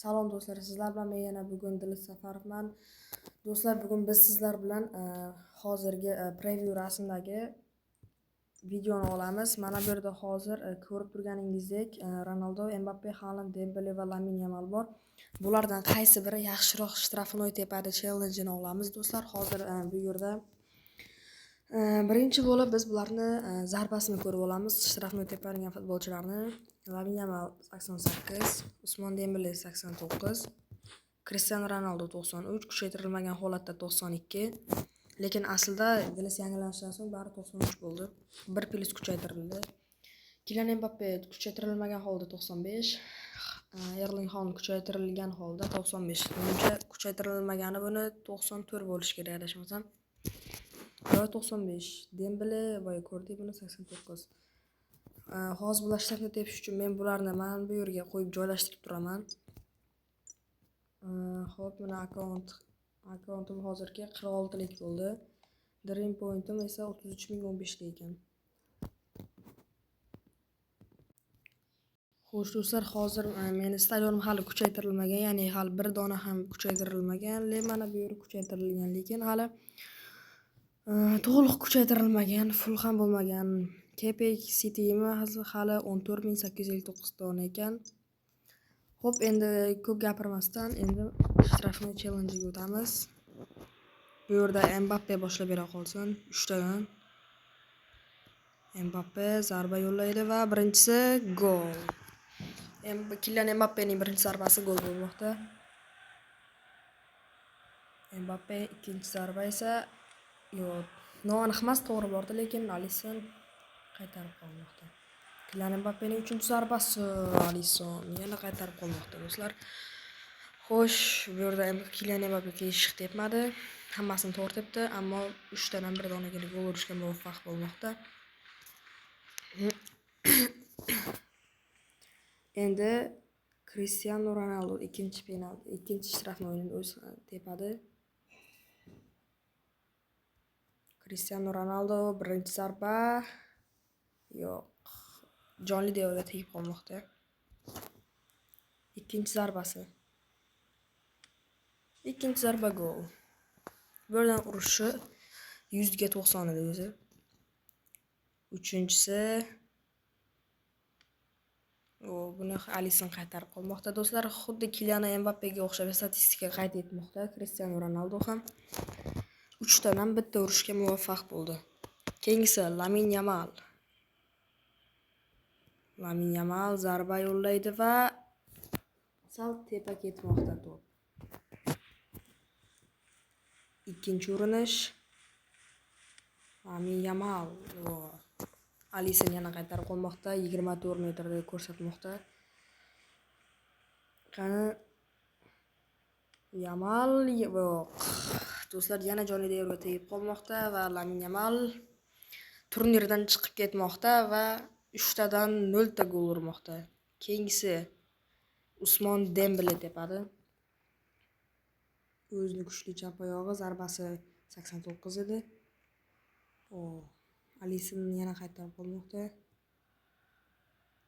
Salom do'stlar, sizlar bilan men yana bugun Dilit Safarovman. Do'stlar, bugun biz sizlar bilan hozirgi preview rasmdagi videoni olamiz. Mana bu yerda hozir ko'rib turganingizdek Ronaldo, Mbappe, Haaland, Dembele va Lamine Yamal bor. Bulardan qaysi biri yaxshiroq shtrafnoy tepada challenge-ni olamiz do'stlar. Hozir bu yerda birinchi bo'lib biz bularni zarbasini ko'rib olamiz. Shtrafnoy tepagan futbolchilarni. Lamine Yamal 88, Usmon Dembele 89, Cristiano Ronaldo 93, kuchaytirilmagan holatda 92. Lekin aslida Dilis yangilanishidan so'ng bari 93 bo'ldi. 1+ kuchaytirildi. Kylian Mbappe kuchaytirilmagan holda 95, Erling Haaland kuchaytirilgan holda 95. Menimcha kuchaytirilmagani buni 94 bo'lishi kerak adashmasam. Yo 95. Dembele va ko'rdik buni 89. Hozir bular shtatni tepish uchun men bularni mana bu yerga qo'yib joylashtirib turaman. Xo'p, mana akkauntim hozirga 46 lik bo'ldi. Dream pointim esa 33015 ekan. Xo'sh do'stlar, hozir meni stadionim hali kuchaytirilmagan, ya'ni hali bir dona ham kuchaytirilmagan. Mana bu yer kuchaytirilgan, lekin hali to'liq kuchaytirilmagan, full ham bo'lmagan. Capex City'mi hali 14859 dona ekan. Xo'p, endi ko'p gapirmasdan endi shtrafnoy challenge-ga o'tamiz. Bu yerda Mbappe boshlab bera qolsin 3 tadan. Mbappe zarba yo'llaydi va birinchisi gol. Kylian Mbappening birinchi zarbasi gol bo'lmoqda. Mbappe ikkinchi zarba esa yo'q, noaniq emas, to'g'ri bordi, lekin Alisson qaytarib qolmoqda. Kylian Mbappening uchinchi zarbasi, Alisson yana qaytarib qolmoqda do'stlar. Xo'sh, bu yerda Kylian Mbappe keshiq tepmadi. Hammasini to'g'ri tepdi, ammo 3 tadan bir donagina gol urishga muvaffaq bo'lmoqda. Endi Cristiano Ronaldo ikkinchi penalti, ikkinchi shtrafnoyni o'zi tepadi. Cristiano Ronaldo birinchi zarba yo'q. Jonli devorga tegib qolmoqda. Ikkinchi zarbasi. Ikkinchi zarba gol. Bu yerdan urishi 100/90 edi o'zi. Uchinchisi buni Alisson qaytarib qolmoqda do'stlar. Xuddi Kylian Mbappega o'xshab statistika qayd etmoqda. Cristiano Ronaldo ham 3 tadan bitta urishga muvaffaq bo'ldi. Keyingisi Lamine Yamal. Lamine Yamal zarba yo'llaydi va sal tepa ketmoqda to'p. Ikkinchi urinish. Lamine Yamal. Alisson yana qaytarib qolmoqda, 24 metrda ko'rsatmoqda. Qani Yamal yo'q. Do'stlar, yana jonli devorga tegib qolmoqda va Lamine Yamal turnirdan chiqib ketmoqda va 3 tadan 0 ta gol urmoqda. Keyingisi Usmon Dembele tepadi. O'zining kuchli chap oyog'i zarbasi 89 edi. Alisson yana qaytarib qolmoqda.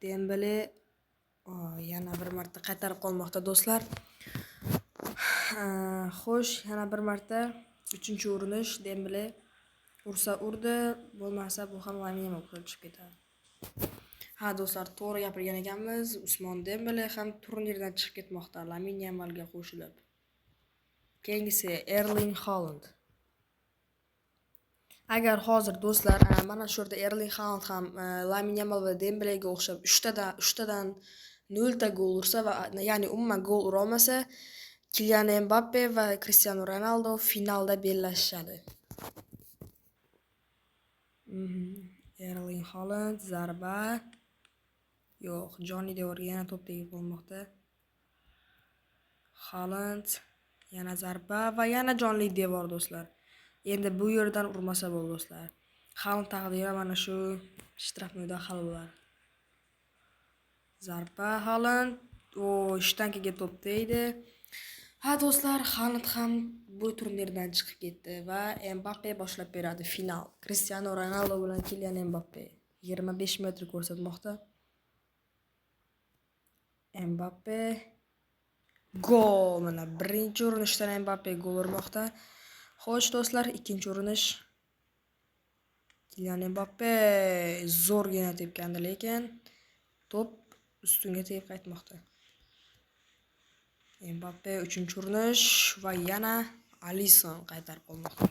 Dembele yana bir marta qaytarib qolmoqda do'stlar. Xo'sh, yana bir marta 3-chi urinish. Dembele ursa urdi, bo'lmasa bu ham Lamine Yamal chiqib ketadi. Ha do'stlar, to'g'ri gapirgan ekanmiz. Usmon Dembele ham turnirdan chiqib ketmoqda Lamine Yamalga qo'shilib. Keyingisi Erling Haaland. Agar hozir do'stlar mana shu yerda Erling Haaland ham Lamine Yamal va Dembele'ga o'xshab 3 tadan 0 ta gol ursa va ya'ni umuman gol ura olmasa, Kylian Mbappe va Cristiano Ronaldo finalda bellashishadi. Erling Haaland zarba yo'q, jonli devorga yana to'p tegib qolmoqda. Haaland yana zarba va yana jonli devor do'stlar. Endi bu yerdan urmasa bo'ldi do'stlar. Haaland taqdiri mana shu shtrafnoyda hal bo'ladi. Zarba Haaland, shtankaga to'p tegdi. Ha do'stlar, Haaland ham bu turnirdan chiqib ketdi va Mbappe boshlab beradi final. Cristiano Ronaldo bilan Kylian Mbappe 25 metr ko'rsatmoqda. Mbappe Gol. Mana birinchi urinishdan Mbappe gol urmoqda. Xo'sh do'stlar, ikkinchi urinish. Kylian Mbappe zo'rgina tepgandi, lekin to'p ustunga tegib qaytmoqda. Mbappe uchinchi urinish va yana Alisson qaytarib qolmoqda.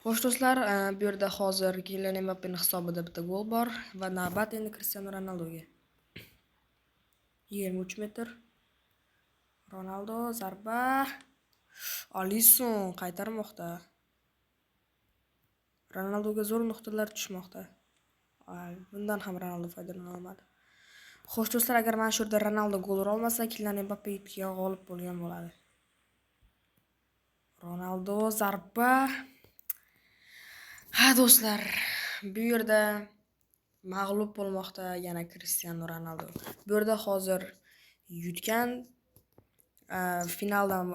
Xo'sh do'stlar, bu yerda hozir Kylian Mbappening hisobida bitta gol bor va navbat endi Cristiano Ronaldoga. 23 metr. Ronaldo zarba. Alisson qaytarmoqda. Ronaldoga zo'r nuqtalar tushmoqda. Bundan ham Ronaldo foydalana olmadi. Xo'sh do'stlar, agar mana shu yerda Ronaldo gol ura olmasa, Kylian Mbappe yutishga g'olib bo'lgan bo'ladi. Ronaldo zarba. Ha do'stlar, bu yerda mag'lub bo'lmoqda yana Cristiano Ronaldo. Bu yerda hozir yutgan finaldan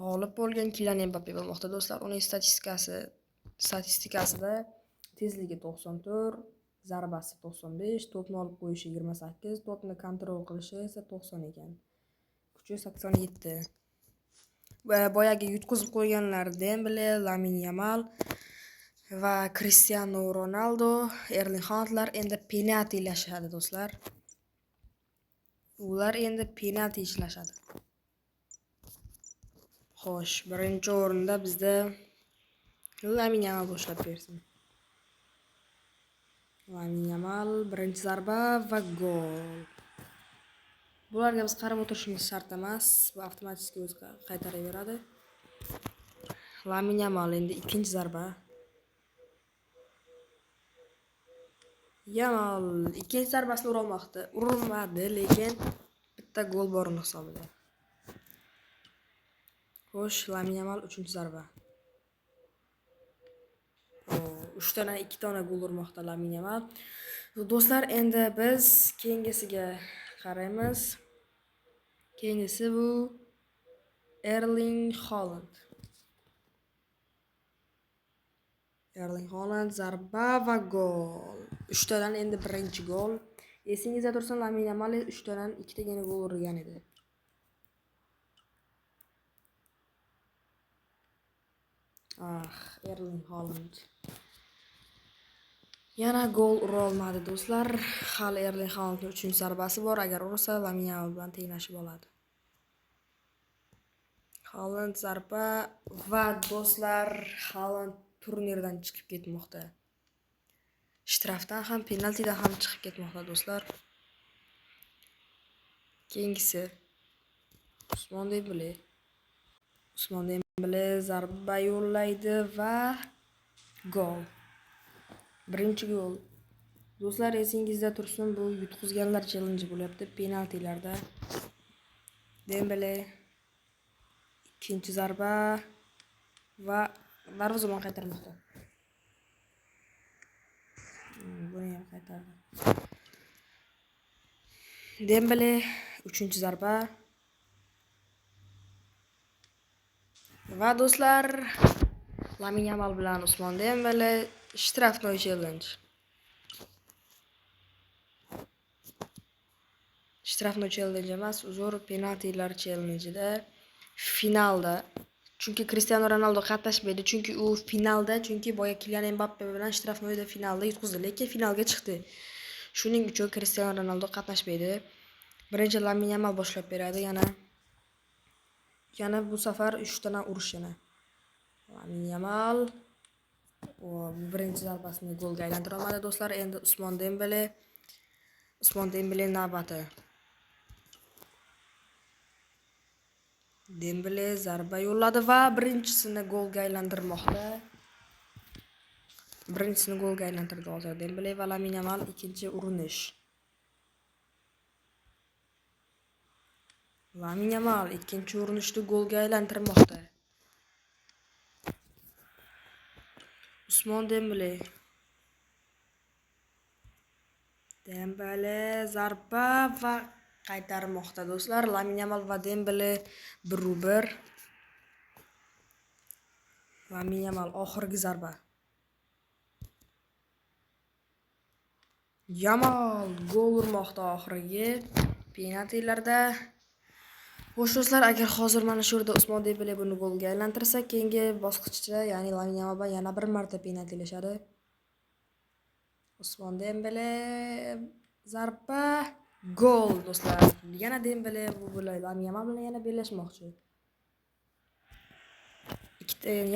g'olib bo'lgan Kylian Mbappe bo'lmoqda do'stlar. Uning statistikasida tezligi 94, zarbasi 95, to'pni olib qo'yishi 28, to'pni kontrol qilishi esa 90 ekan. Kuchi 87. Boyagi yutqizib qo'yganlar Dembele, Lamine Yamal va Cristiano Ronaldo, Erling Haalandlar endi penalti ilashadi do'stlar. Ular endi penalti ishlashadi. Xo'sh, birinchi o'rinda bizda Lamine Yamal boshlab bersin. Lamine Yamal birinchi zarba va gol. Bularga biz qarab o'tirishimiz shart emas, bu avtomatik o'zi qaytaraveradi. Lamine Yamal endi ikkinchi zarba. Yamal ikkinchi zarbasini ura olmoqda. Urilmadi, lekin bitta gol bor uning hisobida. Xo'sh, Lamine Yamal uchinchi zarba. 3 tane 2 tane gol urmoqda Lamine Yamal. Do'stlar, endi biz keyingisiga qaraymiz. Keyingisi bu Erling Haaland. Erling Haaland zarba va gol. 3 tadan endi birinchi gol. Esingizda tursin, Lamine Yamal 3 tadan 2 tagina gol urgan edi. Erling Haaland yana gol ura olmadi do'stlar. Hali Erling Haalandning 3-chi zarbasi bor. Agar ursa, Lamine Yamal bilan tenglashib oladi. Haaland zarba va do'stlar, Haaland turnirdan chiqib ketmoqda. Shtrafdan ham, penaltidan ham chiqib ketmoqda do'stlar. Keyingisi Usmon Dembele. Usmon Dembele zarba yo'llaydi va gol. Birinchi gol. Do'stlar, esingizda tursin, bu yutqizganlar challenge bo'lyapti penaltilarda. Dembele ikkinchi zarba va darvozabon qaytarmoqda. Buni ham qaytardi. Dembele uchinchi zarba. Va do'stlar, Lamine Yamal bilan Usmon Dembele shtrafnoy challenge. Shtrafnoy challenge emas, uzr, penaltilar challenge'ida finalda. Chunki Cristiano Ronaldo qatnashmaydi, chunki u finalda, chunki boya Kylian Mbappe bilan shtrafnoyda finalda yutqizdi, lekin finalga chiqdi. Shuning uchun Cristiano Ronaldo qatnashmaydi. Birinchi Lamine Yamal boshlab beradi yana bu safar 3 tadan urish yana. Lamine Yamal birinchi zarbasini golga aylantira olmadi do'stlar. Endi Usmon Dembele navbati. Dembele zarba yo'lladi va birinchisini golga aylantirmoqda. Birinchisini golga aylantirdi hozir Dembele va Lamine Yamal ikkinchi urinish. Lamine Yamal ikkinchi urinishni golga aylantirmoqda. Usmon Dembele zarba va qaytarmoqda do'stlar. Lamine Yamal va Dembele 1-1. Lamine Yamal oxirgi zarba. Yamal gol urmoqda oxirgi penaltilarda. Xo'sh do'stlar, agar hozir mana shu yerda Usmon Dembele buni golga aylantirsa, keyingi bosqichda, ya'ni Lamine Yamal yana bir marta penaltilashadi. Usmon Dembele zarba gol do'stlar. Yana Dembele bu bilan Lamine Yamal bilan yana bellashmoqchi.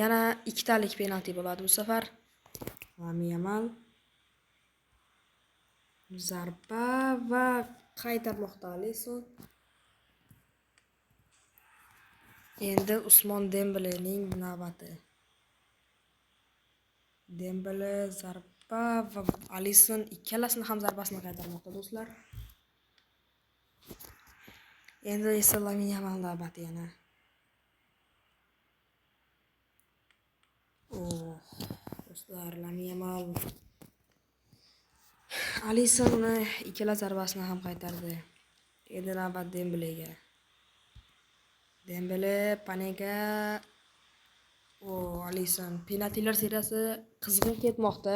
Yana ikkitalik penalti bo'ladi bu safar. Lamine Yamal zarba va qaytarmoqda Alisson. Endi Usmon Dembelening navbati. Dembele zarba va Alisson ikkalasini ham zarbasini qaytarmoqda do'stlar. Endi esa Lamine Yamal navbati yana. Do'stlar, Lamine Yamal Alissonni ikkala zarbasini ham qaytardi. Endi navbat Dembelega. Dembele Panega Alisson penaltilar seriyasi qizg'in ketmoqda.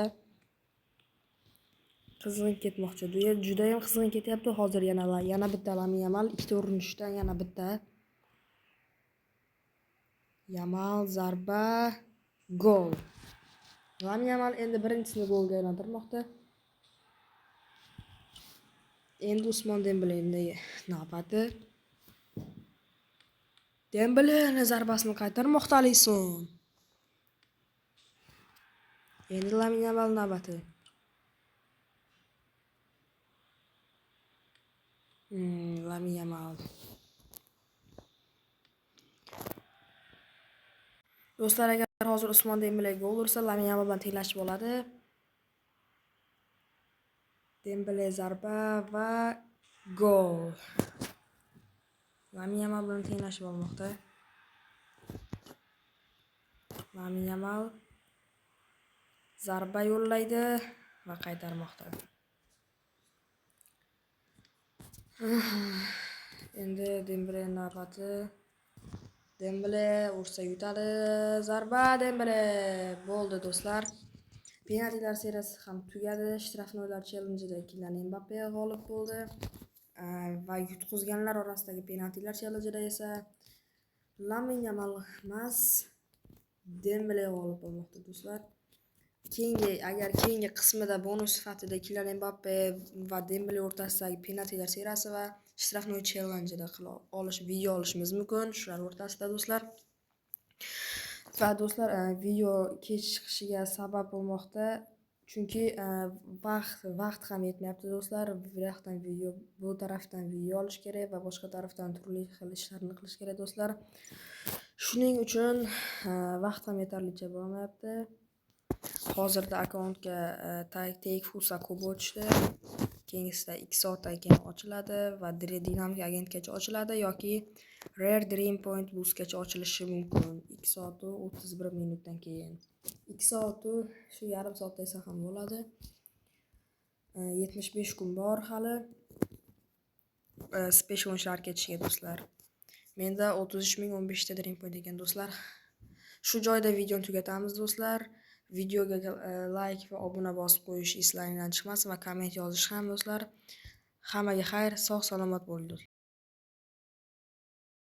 Juda ham qizg'in ketyapti. Hozir yana bitta Lamine Yamal ikkita urinishdan yana bitta. Yamal zarba gol. Lamine Yamal endi birinchisini golga aylantirmoqda. Endi Usmon Dembelening navbati. Dembele zarbasini qaytarmoqda Alisson. Endi Lamine Yamal navbati. Lamine Yamal. Do'stlar, agar hozir Usmon Dembele gol ursa, Lamine Yamal bilan tenglashib oladi. Dembele zarba va gol. Lamine Yamal bilan tenglashib olmoqda. Lamine Yamal zarba yo'llaydi va qaytarmoqda. Endi Dembele navbati. Dembele ursa yutadi. Zarba Dembele bo'ldi do'stlar. Penaltilar seriyasi ham tugadi. Shtrafnoylar challenge'ida Kylian Mbappe g'olib bo'ldi. Va yutqizganlar orasidagi penaltilar challenge'ida esa Lamine Yamal emas, Dembele g'olib bo'lmoqda do'stlar. Keyingi qismida bonus sifatida Kylian Mbappe va Dembele o'rtasidagi penaltilar seriyasi va Shtrafnoy challenge'ida video olishimiz mumkin. Shular o'rtasida do'stlar. Va do'stlar, video kech chiqishiga sabab bo'lmoqda. Chunki vaqt ham yetmayapti do'stlar. Bu tarafdan video olish kerak va boshqa tarafdan turli xil ishlarni qilish kerak do'stlar. Shuning uchun vaqt ham yetarlicha bo'lmayapti. Hozirda akkauntga Take Fusa ko'p o'tishdi. Keyingisida 2 soatdan keyin ochiladi va Dynamic agentgacha ochiladi yoki Rare Dream Point Boostgacha ochilishi mumkin. 2 soat 31 minutdan keyin. 2 soat shu yarim soatda esa ham bo'ladi. 75 kun bor hali. Special ishlar ketishiga do'stlar. Menda 33.015 ta Dream Point ekan do'stlar. Shu joyda videoni tugatamiz do'stlar. Videoga like va obuna bosib qo'yish eslaringizdan chiqmasin va komment yozish ham do'stlar. Hammaga xayr, sog' salomat bo'ling do'stlar.